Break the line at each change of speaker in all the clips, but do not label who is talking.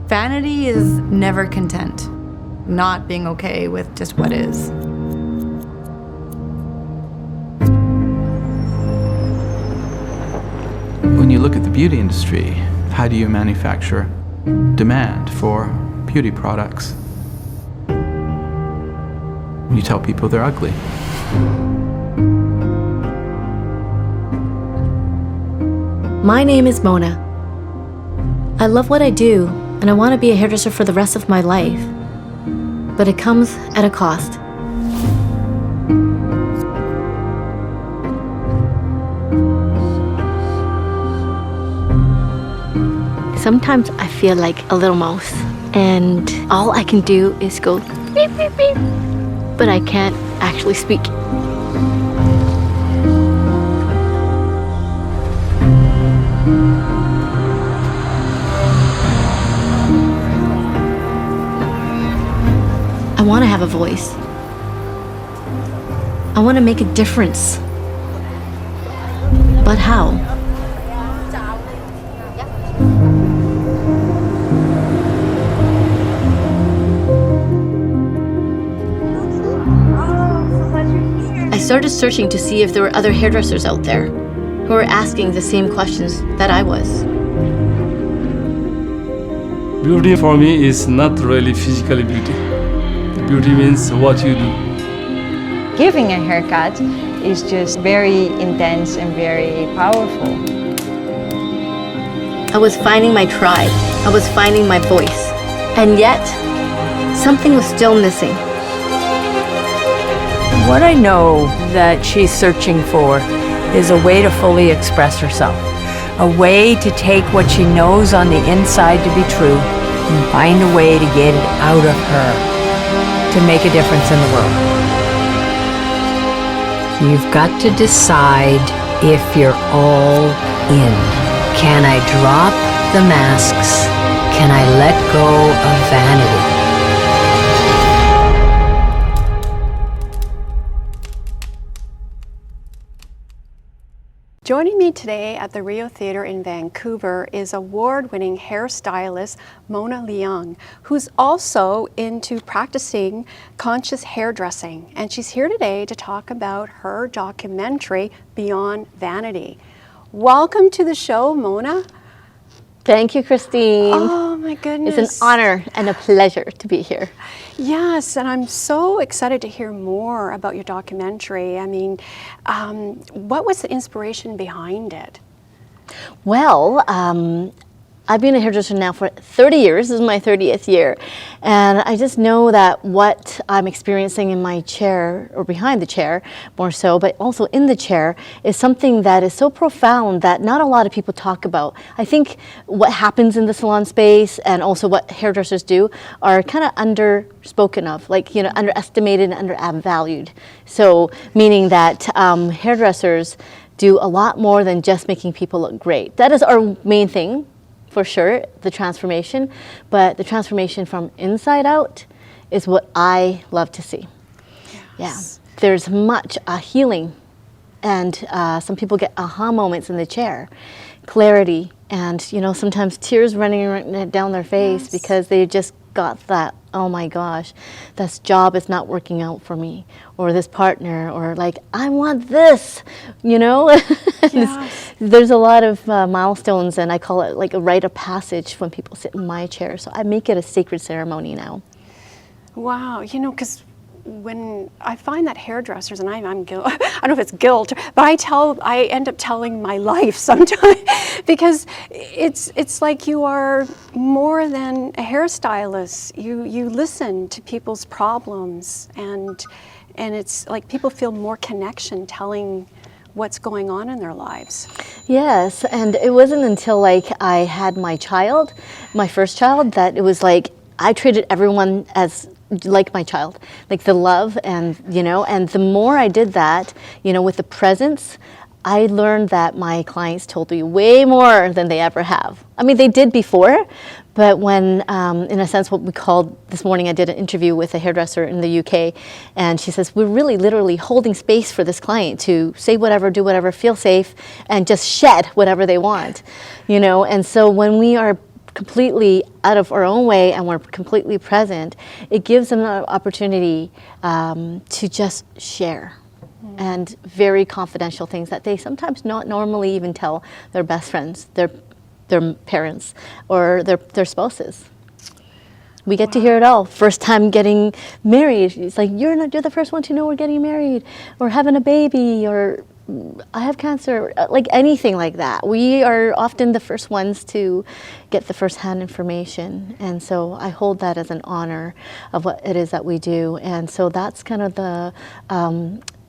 Vanity is never content, not being okay with just what is.
When you look at the beauty industry, how do you manufacture demand for beauty products? You tell people they're ugly.
My name is Mona. I love what I do, and I want to be a hairdresser for the rest of my life. But it comes at a cost. Sometimes I feel like a little mouse, and all I can do is go beep, beep, beep, but I can't actually speak. I want to have a voice. I want to make a difference. But how? I started searching to see if there were other hairdressers out there who were asking the same questions that I was.
Beauty for me is not really physically beauty. Beauty means what you do.
Giving a haircut is just very intense and very powerful.
I was finding my tribe. I was finding my voice. And yet, something was still missing.
What I know that she's searching for is a way to fully express herself. A way to take what she knows on the inside to be true and find a way to get it out of her to make a difference in the world. You've got to decide if you're all in. Can I drop the masks? Can I let go of vanity?
Joining me today at the Rio Theatre in Vancouver is award-winning hairstylist Mona Leung, who's also into practicing conscious hairdressing. And she's here today to talk about her documentary, Beyond Vanity. Welcome to the show, Mona.
Thank you, Christine.
Oh my goodness.
It's an honor and a pleasure to be here.
Yes, and I'm so excited to hear more about your documentary. I mean, what was the inspiration behind it?
Well, I've been a hairdresser now for 30 years. This is my 30th year. And I just know that what I'm experiencing in my chair, or behind the chair more so, but also in the chair, is something that is so profound that not a lot of people talk about. I think what happens in the salon space and also what hairdressers do are kind of underspoken of, like, you know, underestimated and undervalued. So meaning that hairdressers do a lot more than just making people look great. That is our main thing. For sure, the transformation, but the transformation from inside out is what I love to see. Yes. Yeah, there's much healing, and some people get aha moments in the chair, clarity, and you know, sometimes tears running down their face because they just got that, oh my gosh, this job is not working out for me, or this partner, or like, I want this, you know? Yes. There's a lot of milestones, and I call it like a rite of passage when people sit in my chair. So I make it a sacred ceremony now.
Wow, you know, because when I find that hairdressers, and I'm guilt, I don't know if it's guilt, but I end up telling my life sometimes because it's like you are more than a hairstylist. You listen to people's problems, and it's like people feel more connection telling what's going on in their lives.
Yes, and it wasn't until like I had my child, my first child, that it was like I treated everyone as like my child, like the love, and you know, and the more I did that, you know, with the presence, I learned that my clients told me way more than they ever have. I mean, they did before, but when, in a sense, what we called, this morning I did an interview with a hairdresser in the UK, and she says, we're really literally holding space for this client to say whatever, do whatever, feel safe, and just shed whatever they want, you know? And so when we are completely out of our own way and we're completely present, it gives them an opportunity to just share. And very confidential things that they sometimes not normally even tell their best friends, their parents, or their spouses. We get to hear it all. First time getting married, it's like, you're the first one to know we're getting married, or having a baby, or I have cancer, like anything like that. We are often the first ones to get the first-hand information, and so I hold that as an honor of what it is that we do. And so that's kind of the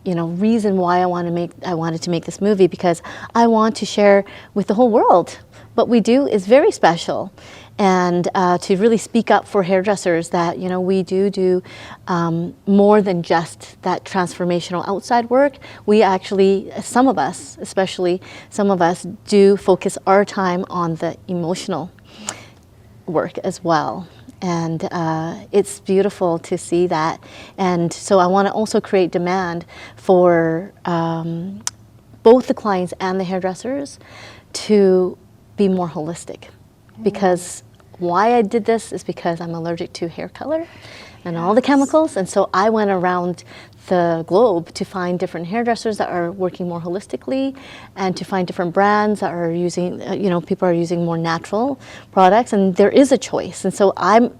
reason why I wanted to make this movie, because I want to share with the whole world what we do is very special, and to really speak up for hairdressers that we do more than just that transformational outside work. We actually, some of us do focus our time on the emotional work as well. And it's beautiful to see that. And so I want to also create demand for both the clients and the hairdressers to be more holistic. Because why I did this is because I'm allergic to hair color and all the chemicals. And so I went around the globe to find different hairdressers that are working more holistically, and to find different brands that are using, people are using more natural products, and there is a choice. And so I'm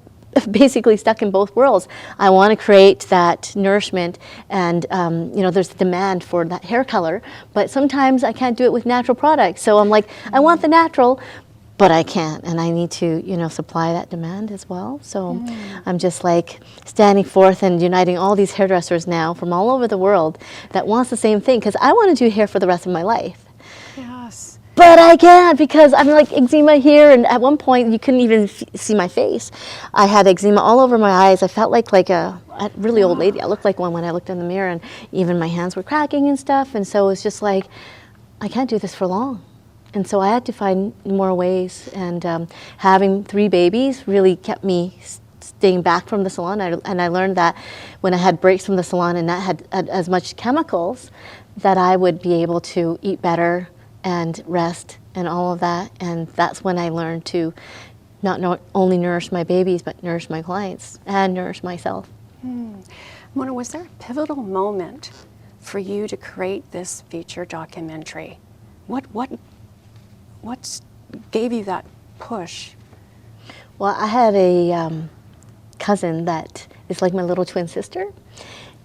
basically stuck in both worlds. I want to create that nourishment, and there's the demand for that hair color, but sometimes I can't do it with natural products. So I'm like, I want the natural, but I can't, and I need to, supply that demand as well. So I'm just like standing forth and uniting all these hairdressers now from all over the world that wants the same thing, because I want to do hair for the rest of my life.
Yes.
But I can't, because I'm like eczema here, and at one point you couldn't even see my face. I had eczema all over my eyes. I felt like a really old lady. I looked like one when I looked in the mirror, and even my hands were cracking and stuff. And so it's just like, I can't do this for long. And so I had to find more ways, and having 3 babies really kept me staying back from the salon. And I learned that when I had breaks from the salon and not had as much chemicals, that I would be able to eat better and rest and all of that. And that's when I learned to not only nourish my babies, but nourish my clients and nourish myself.
Mona, was there a pivotal moment for you to create this feature documentary? What gave you that push?
Well, I had a cousin that is like my little twin sister,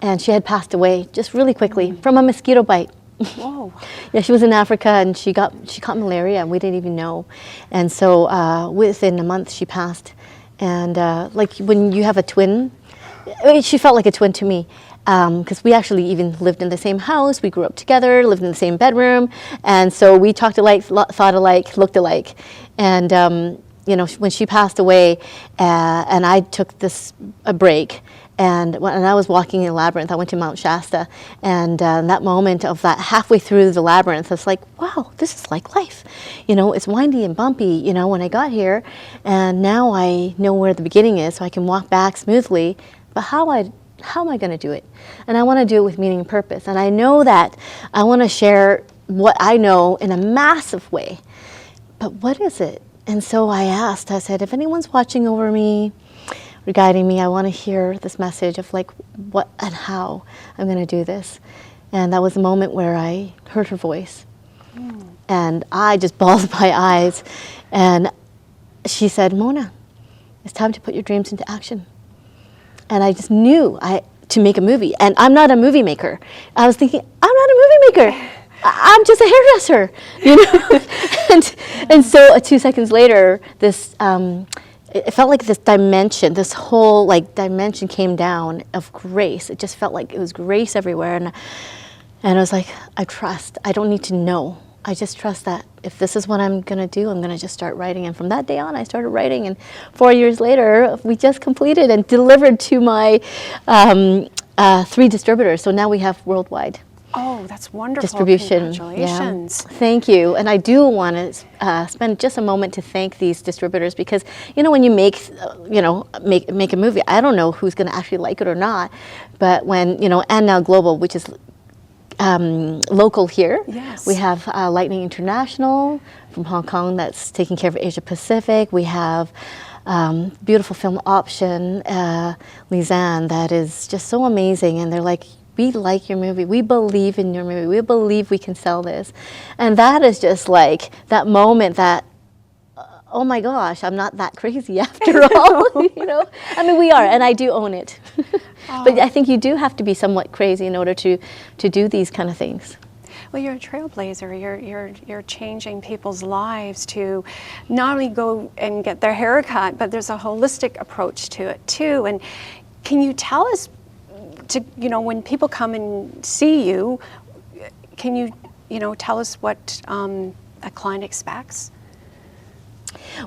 and she had passed away just really quickly from a mosquito bite.
Whoa.
Yeah, she was in Africa, and she caught malaria, and we didn't even know. And so within a month she passed. And like when you have a twin, she felt like a twin to me. Because we actually even lived in the same house, we grew up together, lived in the same bedroom, and so we talked alike, thought alike, looked alike. And when she passed away, and I took a break, and when I was walking in the labyrinth, I went to Mount Shasta, and that moment of that halfway through the labyrinth, I was like, wow, this is like life. It's windy and bumpy, when I got here, and now I know where the beginning is, so I can walk back smoothly. But how am I going to do it? And I want to do it with meaning and purpose. And I know that I want to share what I know in a massive way. But what is it? And so I said, if anyone's watching over me or guiding me, I want to hear this message of like what and how I'm going to do this. And that was the moment where I heard her voice. And I just bawled my eyes. And she said, Mona, it's time to put your dreams into action. And I just knew to make a movie. And I'm not a movie maker. I was thinking, I'm not a movie maker. I'm just a hairdresser, and so 2 seconds later, this it felt like this whole dimension came down of grace. It just felt like it was grace everywhere. And I was like, I don't need to know. I just trust that if this is what I'm going to do, I'm going to just start writing. And from that day on, I started writing. And 4 years later, we just completed and delivered to my 3 distributors. So now we have worldwide.
Oh, that's wonderful.
Distribution.
Congratulations.
Yeah. Thank you. And I do want to spend just a moment to thank these distributors, because, when you make a movie, I don't know who's going to actually like it or not. But when, and now global, which is local here.
Yes.
We have Lightning International from Hong Kong that's taking care of Asia Pacific. We have beautiful film option, Lizanne, that is just so amazing. And they're like, we like your movie. We believe in your movie. We believe we can sell this. And that is just like that moment that, oh my gosh, I'm not that crazy after all. You know, I mean, we are, and I do own it. But I think you do have to be somewhat crazy in order to do these kind of things.
Well, you're a trailblazer. You're changing people's lives to not only go and get their hair cut, but there's a holistic approach to it too. And can you tell us, when people come and see you, can you tell us what a client expects?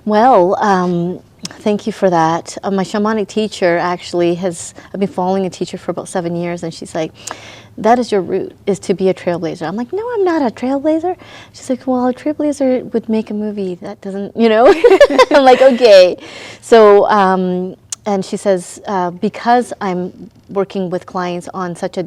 Well, thank you for that. My shamanic teacher actually I've been following a teacher for about 7 years, and she's like, that is your route, is to be a trailblazer. I'm like, no, I'm not a trailblazer. She's like, well, a trailblazer would make a movie that doesn't, I'm like, okay. So, and she says, because I'm working with clients on such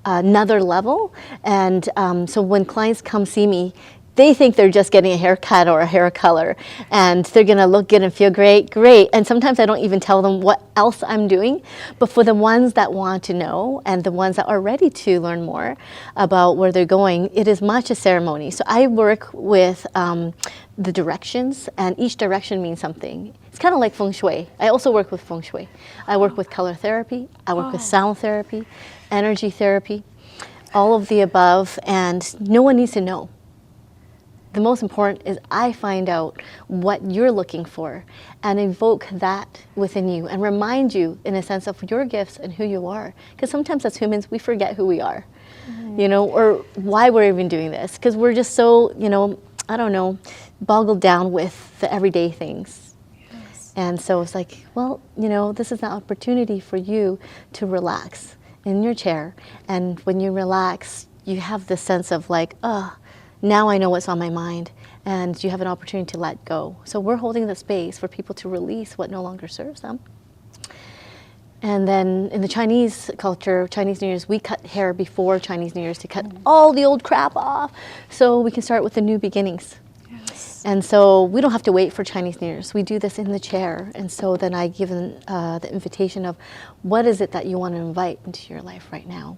another level, and so when clients come see me, they think they're just getting a haircut or a hair color, and they're gonna look good and feel great. And sometimes I don't even tell them what else I'm doing. But for the ones that want to know and the ones that are ready to learn more about where they're going, it is much a ceremony. So I work with the directions, and each direction means something. It's kind of like feng shui. I also work with feng shui. I work with color therapy. I work with sound therapy, energy therapy, all of the above, and no one needs to know. The most important is I find out what you're looking for and evoke that within you and remind you in a sense of your gifts and who you are. Because sometimes as humans, we forget who we are, or why we're even doing this. Because we're just so, I don't know, boggled down with the everyday things. Yes. And so it's like, well, this is an opportunity for you to relax in your chair. And when you relax, you have this sense of like, now I know what's on my mind, and you have an opportunity to let go. So we're holding the space for people to release what no longer serves them. And then in the Chinese culture, Chinese New Year's, we cut hair before Chinese New Year's to cut all the old crap off so we can start with the new beginnings. Yes. And so we don't have to wait for Chinese New Year's. We do this in the chair. And so then I give them the invitation of what is it that you want to invite into your life right now.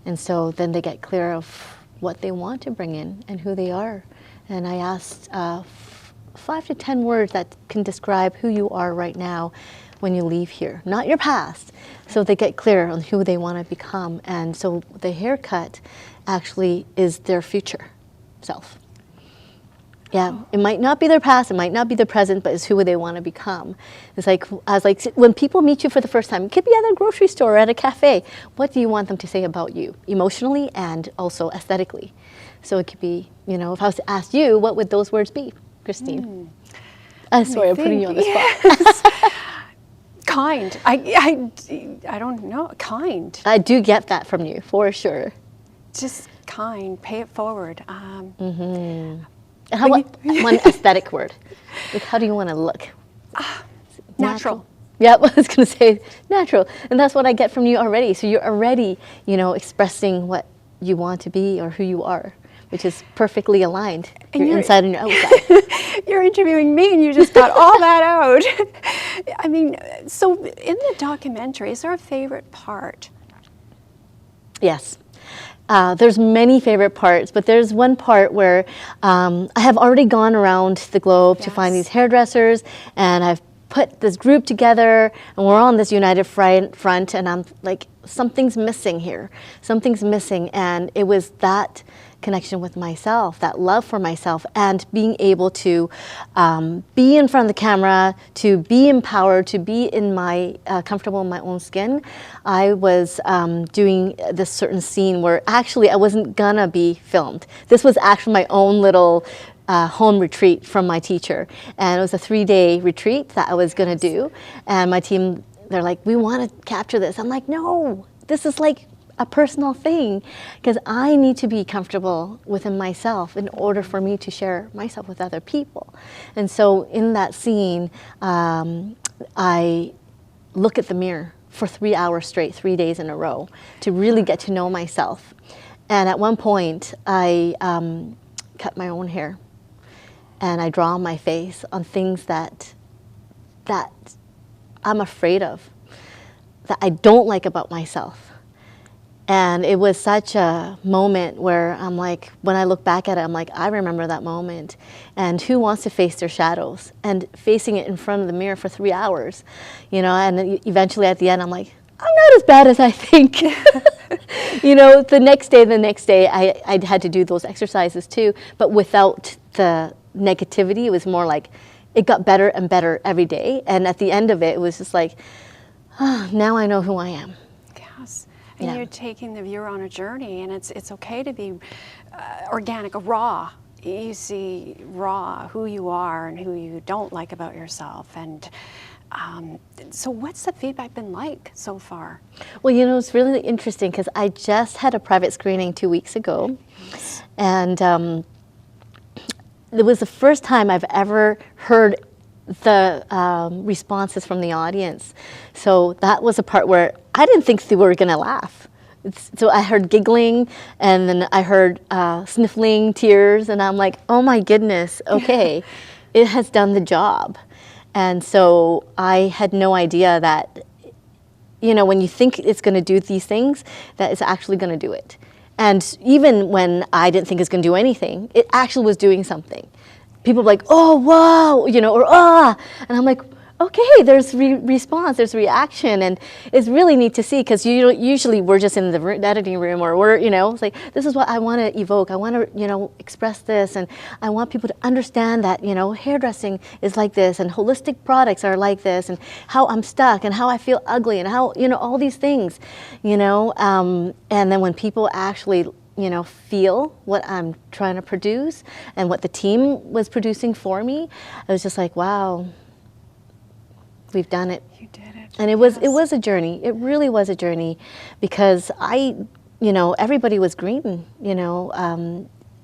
And so then they get clear of what they want to bring in and who they are. And I asked 5 to 10 words that can describe who you are right now when you leave here, not your past. So they get clear on who they want to become. And so the haircut actually is their future self. Yeah, it might not be their past, it might not be their present, but it's who they want to become. It's like, when people meet you for the first time, it could be at a grocery store or at a cafe, what do you want them to say about you, emotionally and also aesthetically? So it could be, if I was to ask you, what would those words be, Christine? Sorry, I'm putting you on the spot.
Kind. I don't know. Kind.
I do get that from you, for sure.
Just kind. Pay it forward.
And how about one aesthetic word? Like, how do you want to look?
Natural.
Yep, I was going to say natural. And that's what I get from you already. So you're already, expressing what you want to be or who you are, which is perfectly aligned. Your inside and your outside.
You're interviewing me and you just got all that out. I mean, so in the documentary, is there a favorite part?
Yes. There's many favorite parts, but there's one part where I have already gone around the globe to find these hairdressers, and I've put this group together, and we're on this united front, and I'm like, something's missing here. Something's missing, and it was that connection with myself, that love for myself, and being able to be in front of the camera, to be empowered, to be in my comfortable in my own skin. I was doing this certain scene where actually I wasn't gonna be filmed. This was actually my own little home retreat from my teacher, and it was a 3-day retreat that I was gonna do. And my team, they're like, we want to capture this. I'm like, no, this is like a personal thing, because I need to be comfortable within myself in order for me to share myself with other people. And so in that scene, I look at the mirror for 3 hours straight, 3 days in a row, to really get to know myself. And at one point, I cut my own hair. and I draw on my face on things that I'm afraid of, that I don't like about myself. And it was such a moment where I'm like, when I look back at it, I'm like, I remember that moment. And who wants to face their shadows? And facing it in front of the mirror for 3 hours, you know, and eventually at the end, I'm like, I'm not as bad as I think. You know, the next day, I had to do those exercises too, but without the negativity. It was more like, it got better and better every day. And at the end of it, it was just like, oh, now I know who I am.
Yes. And you're taking the viewer on a journey, and it's okay to be organic, raw. You see raw who you are and who you don't like about yourself. And so what's the feedback been like so far?
Well, you know, it's really interesting because I just had a private screening 2 weeks ago. Yes. And it was the first time I've ever heard the responses from the audience. So that was a part where I didn't think they were going to laugh. So I heard giggling, and then I heard sniffling, tears, and I'm like, oh my goodness, okay, it has done the job. And so I had no idea that, you know, when you think it's going to do these things, that it's actually going to do it. And even when I didn't think it's going to do anything, it actually was doing something. People were like, oh, wow, you know, or ah, and I'm like, okay, there's response, there's reaction, and it's really neat to see, because usually we're just in the editing room, or we're, you know, it's like, this is what I want to evoke, I want to, you know, express this, and I want people to understand that, you know, hairdressing is like this, and holistic products are like this, and how I'm stuck, and how I feel ugly, and how, you know, all these things, you know, and then when people actually, you know, feel what I'm trying to produce, and what the team was producing for me, I was just like, wow, we've done it.
You did it.
And it was a journey. It really was a journey, because you know, everybody was green, you know,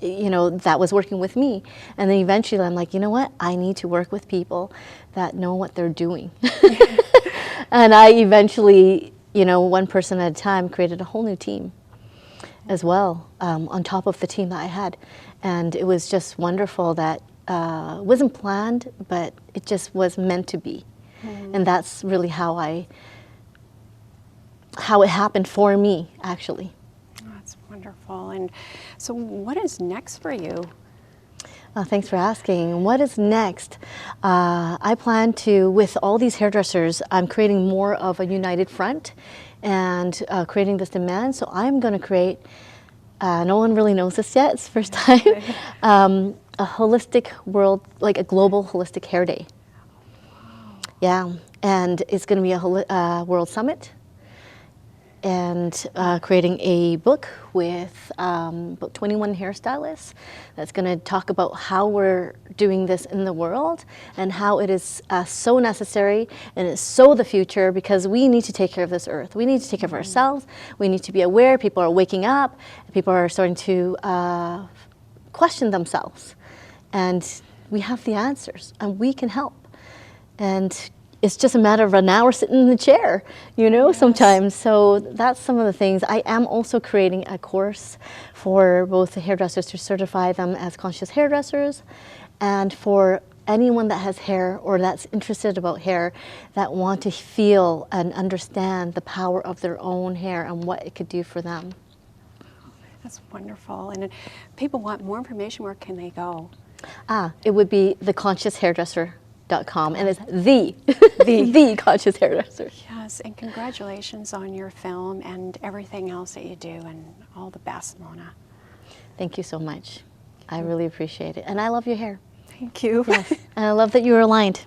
that was working with me. And then eventually I'm like, you know what? I need to work with people that know what they're doing. And I eventually, you know, one person at a time, created a whole new team as well, on top of the team that I had. And it was just wonderful that wasn't planned, but it just was meant to be. And that's really how it happened for me, actually.
Oh, that's wonderful. And so what is next for you?
Thanks for asking. What is next? I plan to, with all these hairdressers, I'm creating more of a united front, and creating this demand. So I'm going to create, no one really knows this yet, it's the first time, a holistic world, like a global holistic hair day. Yeah, and it's going to be a world summit, and creating a book with about 21 hairstylists that's going to talk about how we're doing this in the world, and how it is so necessary, and it's so the future, because we need to take care of this earth. We need to take care of ourselves. We need to be aware. People are waking up. People are starting to question themselves, and we have the answers, and we can help. And it's just a matter of an hour sitting in the chair, you know, sometimes. So that's some of the things. I am also creating a course for both the hairdressers to certify them as conscious hairdressers, and for anyone that has hair or that's interested about hair, that want to feel and understand the power of their own hair and what it could do for them.
That's wonderful. And if people want more information, where can they go?
It would be theconscioushairdresser.com, and it's the conscious hairdresser.
Yes, and congratulations on your film and everything else that you do, and all the best, Mona.
Thank you so much. I really appreciate it. And I love your hair.
Thank you.
Yes. And I love that you were aligned.